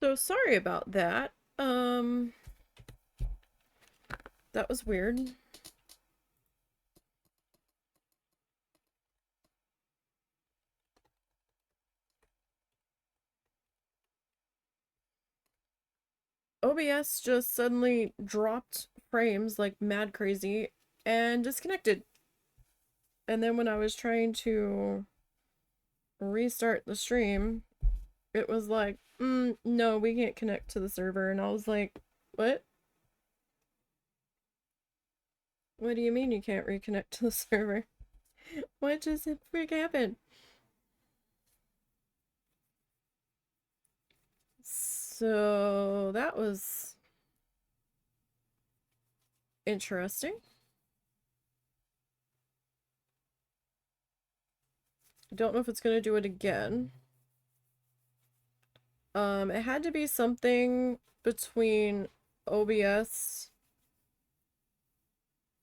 So sorry about that. That was weird. OBS just suddenly dropped frames like mad crazy and disconnected. And then when I was trying to restart the stream, it was like, no, we can't connect to the server. And I was like, what? What do you mean you can't reconnect to the server? What just freak happened? So that was interesting. Don't know if it's gonna do it again. It had to be something between OBS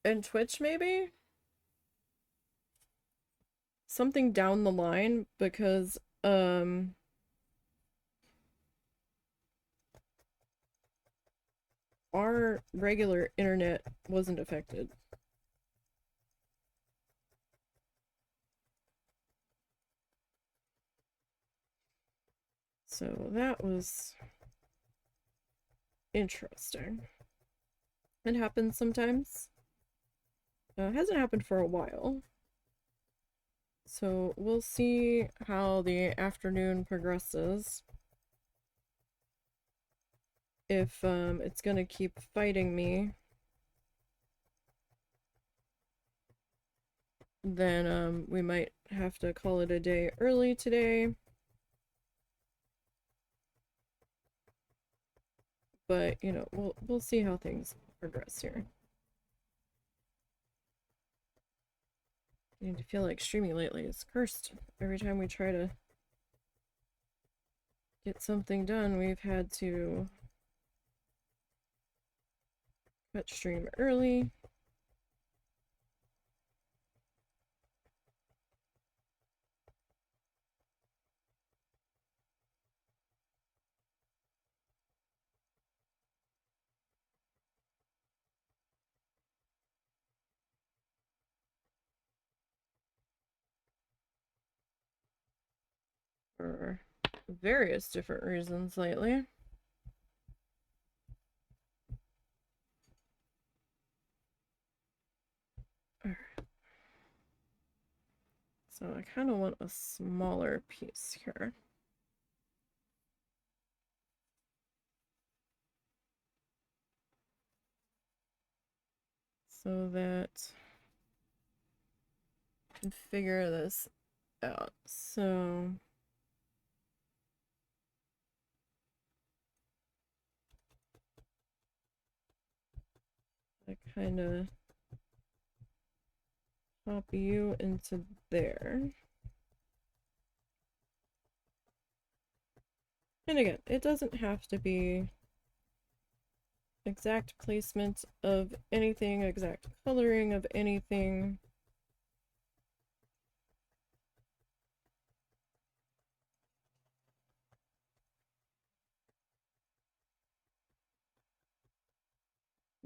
and Twitch, maybe? Something down the line, because, our regular internet wasn't affected. So that was interesting. It happens sometimes. It hasn't happened for a while. So we'll see how the afternoon progresses. If it's gonna keep fighting me, then we might have to call it a day early today. But, you know, we'll see how things progress here. I feel like streaming lately is cursed. Every time we try to get something done, we've had to cut stream early. For various different reasons lately. So I kind of want a smaller piece here. So that I can figure this out. So I kind of pop you into there. And again, it doesn't have to be exact placement of anything, exact coloring of anything.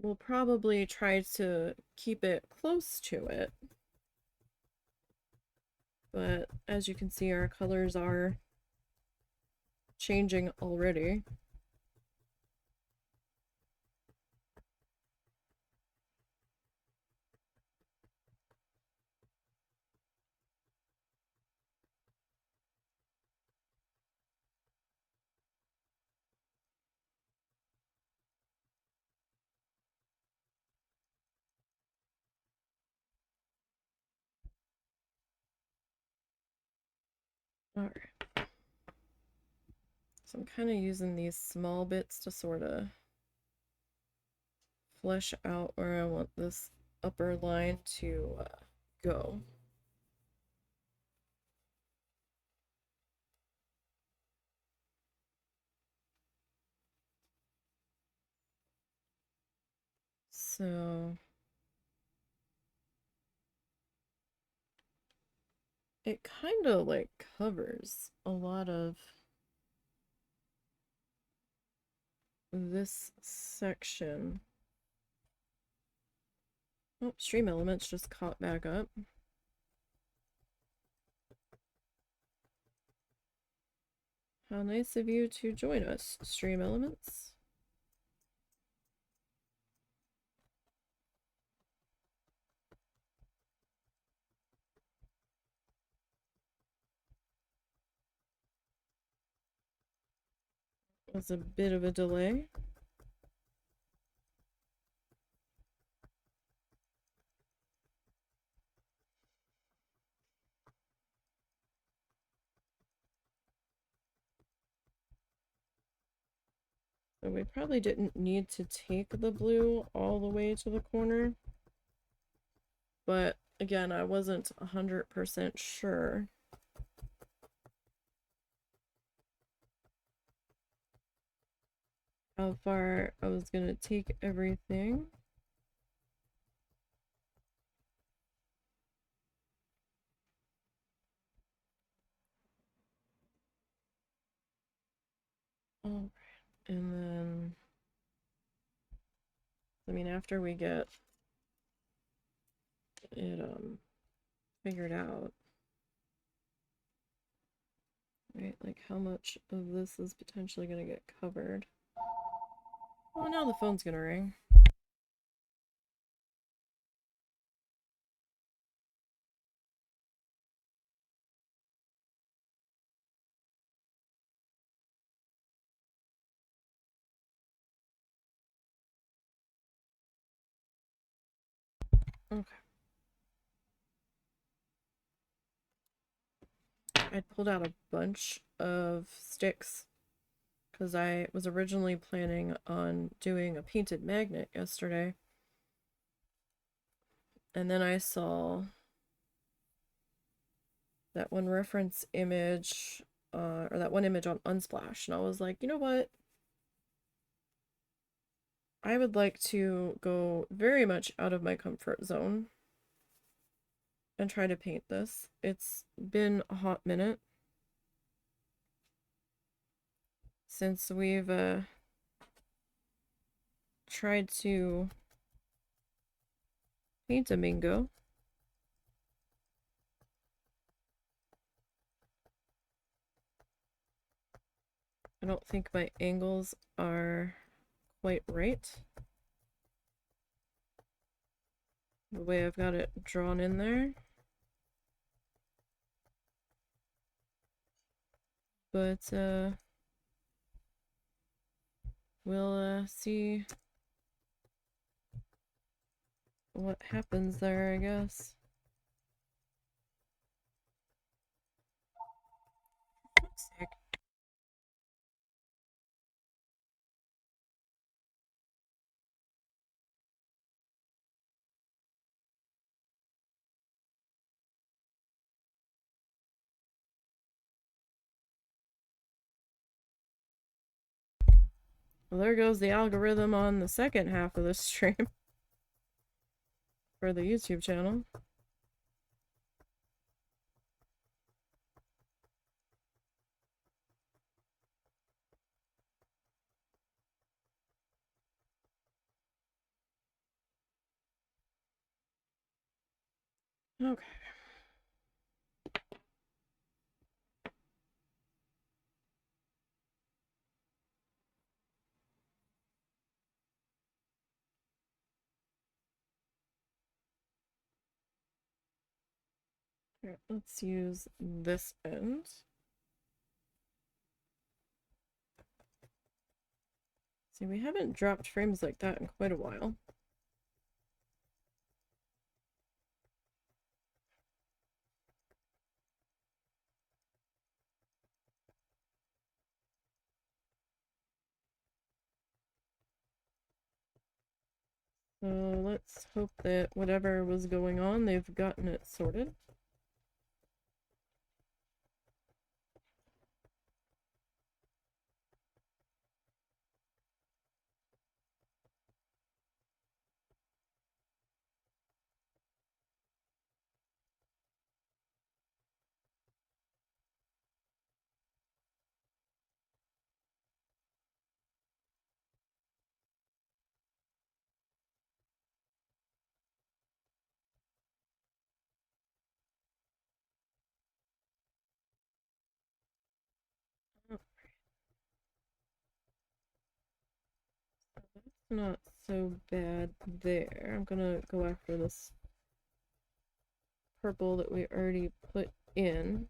We'll probably try to keep it close to it. But as you can see, our colors are changing already. Alright. So I'm kind of using these small bits to sort of flesh out where I want this upper line to go. So it kind of like covers a lot of this section. Oh, stream elements just caught back up. How nice of you to join us, stream elements. Was a bit of a delay. So we probably didn't need to take the blue all the way to the corner. But again, I wasn't 100% sure how far I was gonna take everything. Alright, and then I mean after we get it figured out, right, like how much of this is potentially gonna get covered. Oh, now the phone's gonna ring. Okay. I pulled out a bunch of sticks because I was originally planning on doing a painted magnet yesterday. And then I saw that one reference image, or that one image on Unsplash, and I was like, you know what? I would like to go very much out of my comfort zone and try to paint this. It's been a hot minute since we've tried to paint a Mingo. I don't think my angles are quite right. The way I've got it drawn in there. But we'll see what happens there, I guess. Sick. Well, there goes the algorithm on the second half of this stream for the YouTube channel. Okay. Here, let's use this end. See, we haven't dropped frames like that in quite a while. So let's hope that whatever was going on, they've gotten it sorted. not so bad there. I'm gonna go after this purple that we already put in,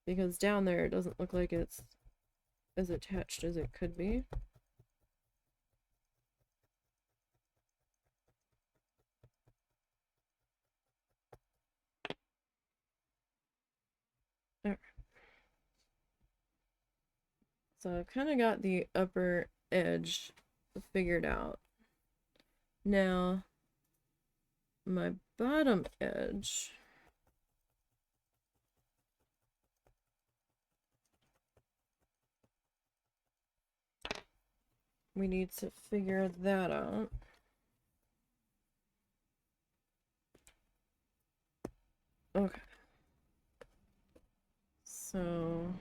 because down there it doesn't look like it's as attached as it could be. There. So I've kind of got the upper edge figured out. Now, my bottom edge, we need to figure that out. Okay. So,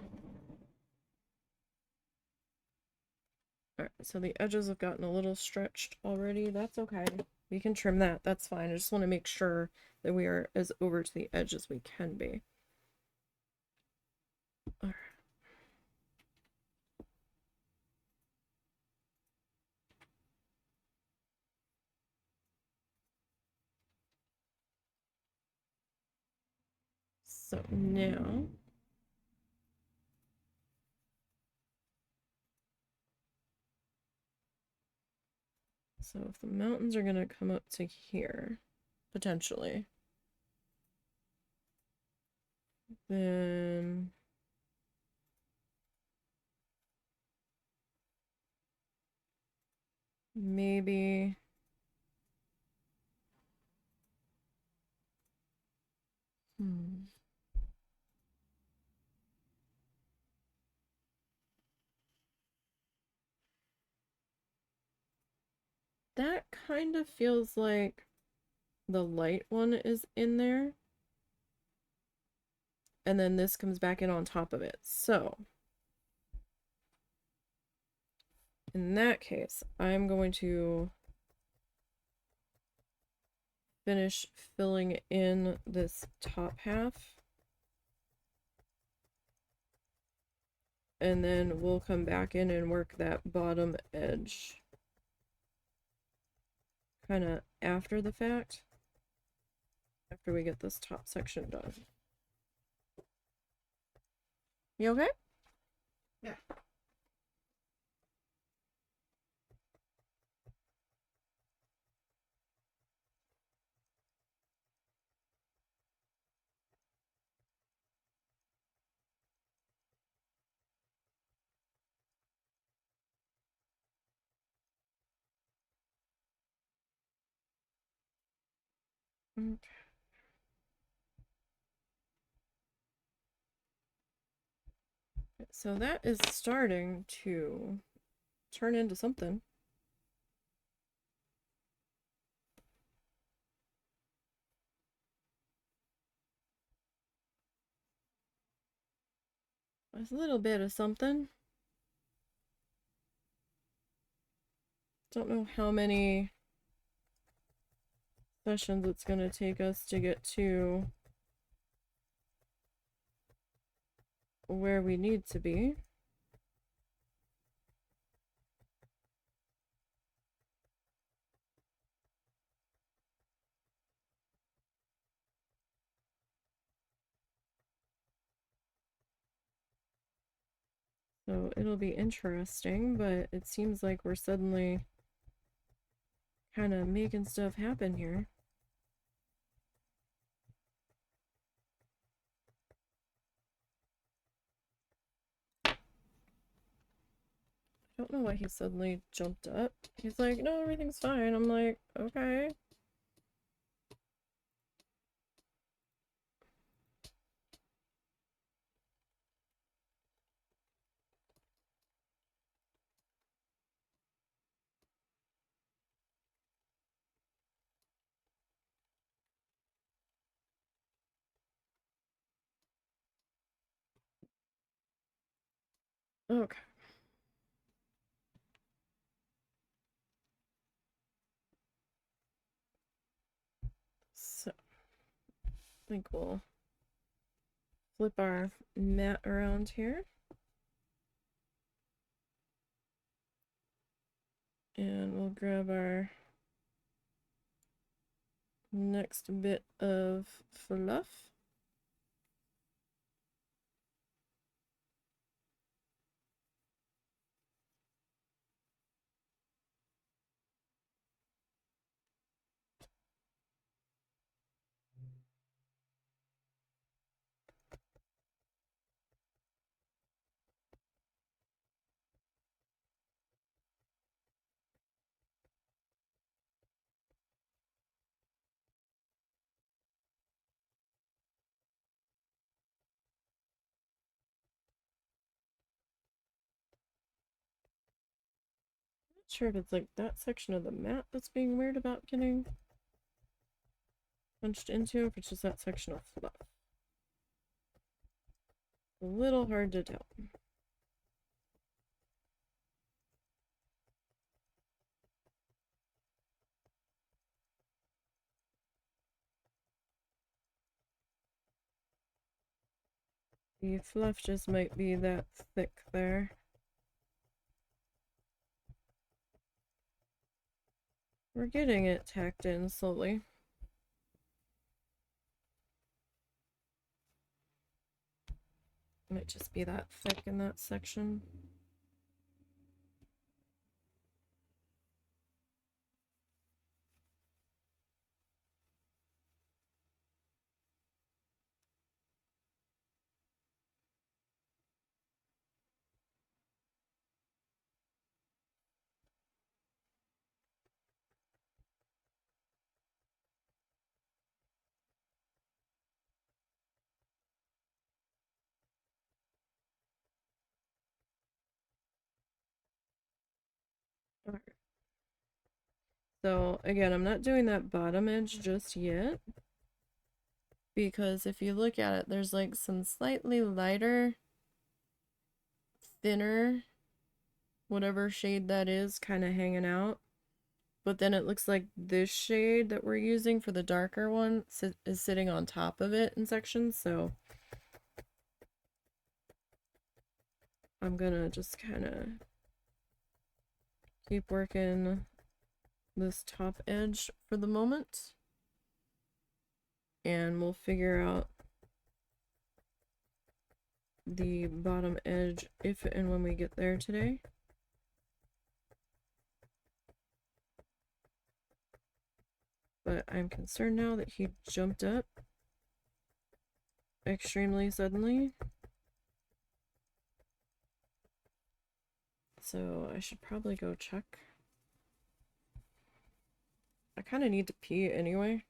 alright, so the edges have gotten a little stretched already. That's okay. We can trim that. That's fine. I just want to make sure that we are as over to the edge as we can be. Alright. So now, so if the mountains are gonna come up to here, potentially, then maybe that kind of feels like the light one is in there, and then this comes back in on top of it. So in that case, I'm going to finish filling in this top half, and then we'll come back in and work that bottom edge kind of after the fact, after we get this top section done. You okay? Yeah. Okay. So that is starting to turn into something. It's a little bit of something. Don't know how many sessions it's going to take us to get to where we need to be. So it'll be interesting, but it seems like we're suddenly kind of making stuff happen here. I don't know why he suddenly jumped up. He's like, no, everything's fine. I'm like, okay. Okay. So, I think we'll flip our mat around here. And we'll grab our next bit of fluff. Not sure if it's like that section of the mat that's being weird about getting punched into, if it's just that section of fluff. A little hard to tell. The fluff just might be that thick there. We're getting it tacked in slowly. Might just be that thick in that section. Alright. So again, I'm not doing that bottom edge just yet, because if you look at it, there's like some slightly lighter, thinner, whatever shade that is, kind of hanging out. But then it looks like this shade that we're using for the darker one is sitting on top of it in sections, so I'm gonna just kind of keep working this top edge for the moment, and we'll figure out the bottom edge if and when we get there today. But I'm concerned now that he jumped up extremely suddenly. So I should probably go check. I kind of need to pee anyway.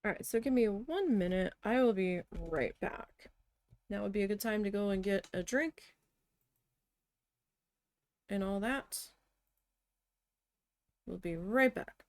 Alright, so give me 1 minute. I will be right back. Now would be a good time to go and get a drink and all that. We'll be right back.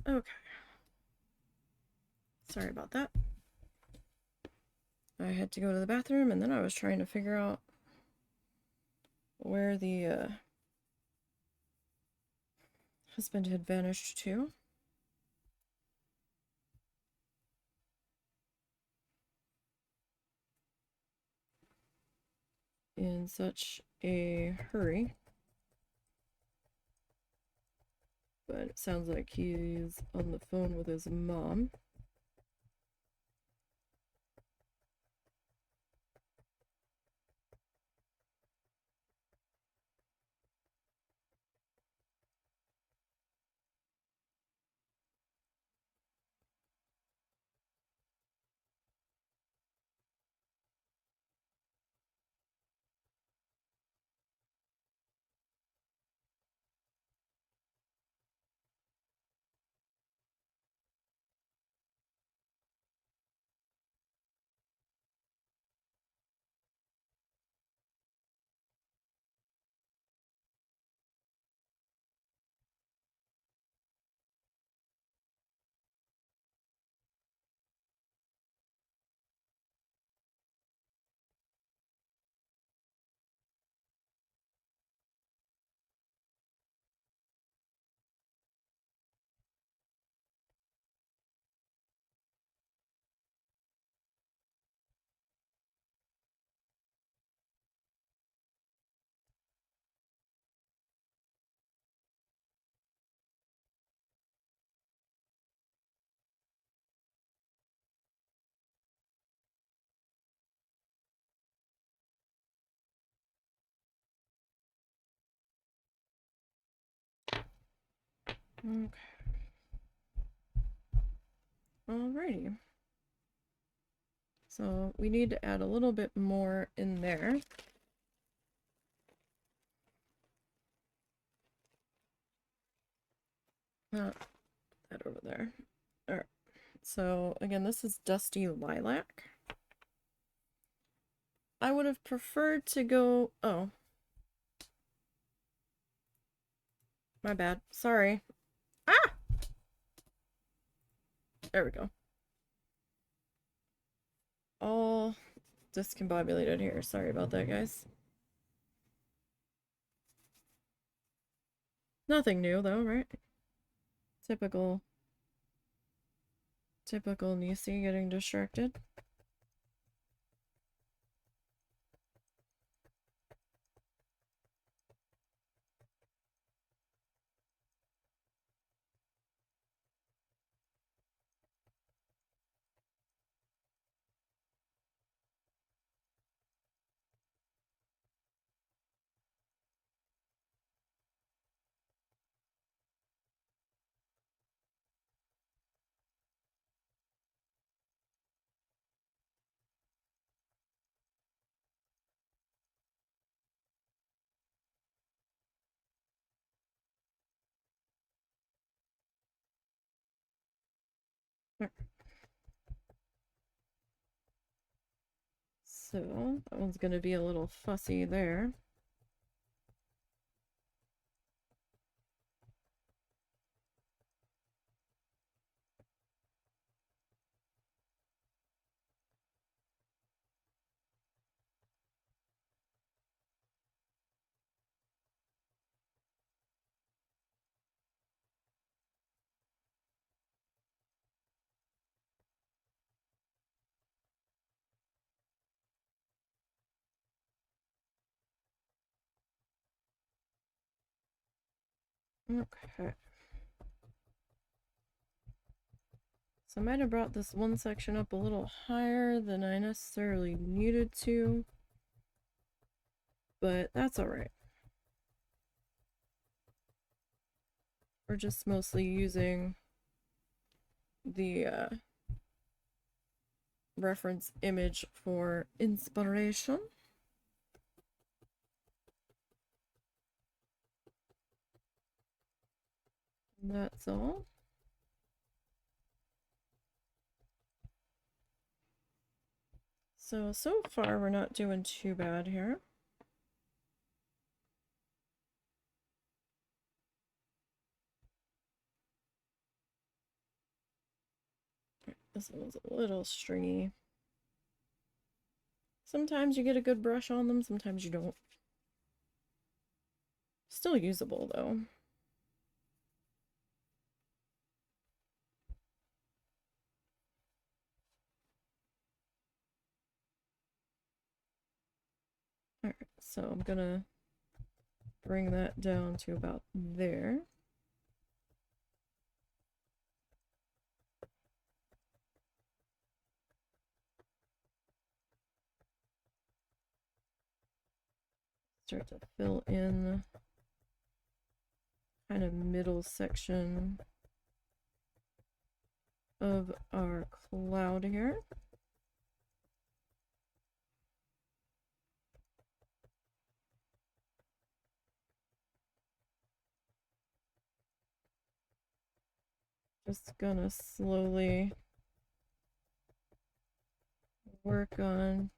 Okay. Sorry about that. I had to go to the bathroom, and then I was trying to figure out where the husband had vanished to. In such a hurry. But it sounds like he's on the phone with his mom. Okay. Alrighty. So we need to add a little bit more in there. That over there. Alright. So again, this is Dusty Lilac. I would have preferred to go... Oh. My bad. Sorry. Ah! There we go. All discombobulated here. Sorry about that, guys. Nothing new, though, right? Typical Nisey getting distracted. So that one's going to be a little fussy there. Okay. So I might have brought this one section up a little higher than I necessarily needed to, but that's alright. We're just mostly using the reference image for inspiration. And that's all. So far we're not doing too bad here. This one's a little stringy. Sometimes you get a good brush on them, sometimes you don't. Still usable though. Alright, so I'm gonna bring that down to about there. Start to fill in kind of middle section of our cloud here. Just gonna slowly work on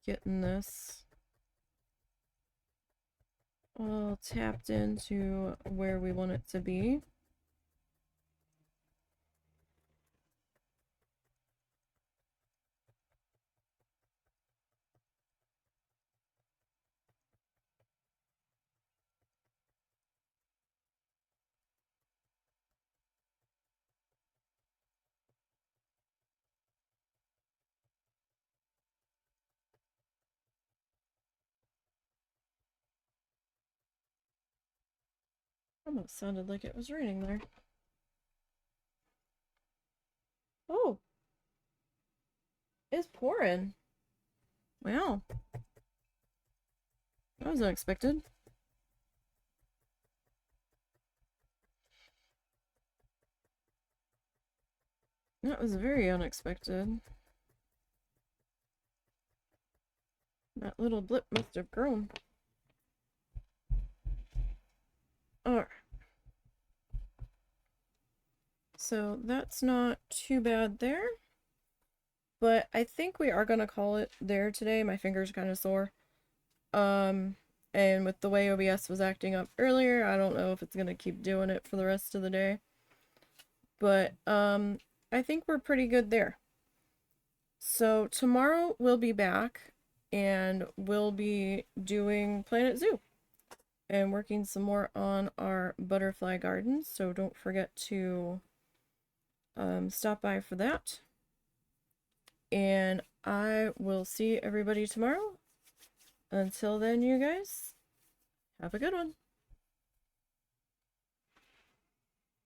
getting this all tapped into where we want it to be. Almost sounded like it was raining there. Oh, it's pouring. Wow. That was unexpected. That was very unexpected. That little blip must have grown. Alright. So that's not too bad there. But I think we are going to call it there today. My fingers are kind of sore. And with the way OBS was acting up earlier, I don't know if it's going to keep doing it for the rest of the day. But I think we're pretty good there. So tomorrow we'll be back and we'll be doing Planet Zoo and working some more on our butterfly gardens. So don't forget to stop by for that. And I will see everybody tomorrow. Until then, you guys, have a good one.